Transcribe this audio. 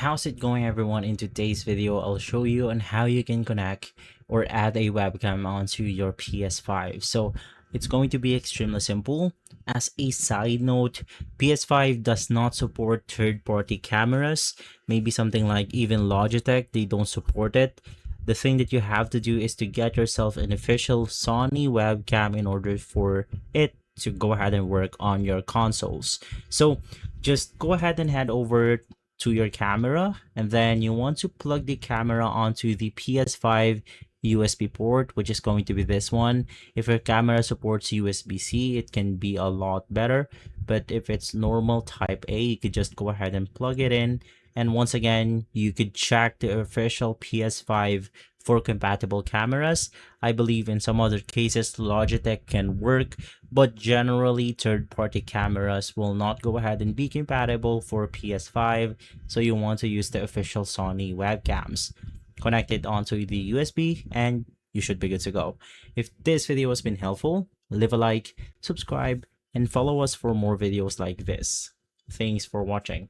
How's it going, everyone? In today's video, I'll show you on how you can connect or add a webcam onto your PS5. So it's going to be extremely simple. As a side note, PS5 does not support third-party cameras. Maybe something like even Logitech, they don't support it. The thing that you have to do is to get yourself an official Sony webcam in order for it to go ahead and work on your consoles. So just go ahead and head over to your camera, and then you want to plug the camera onto the PS5 USB port, which is going to be this one. If your camera supports USB-C, it can be a lot better, but if it's normal type A, you could just go ahead and plug it in. And once again, you could check the official PS5 for compatible cameras. I believe in some other cases Logitech can work, but generally third-party cameras will not go ahead and be compatible for PS5, so you want to use the official Sony webcams. Connect it onto the USB and you should be good to go. If this video has been helpful, leave a like, subscribe, and follow us for more videos like this. Thanks for watching.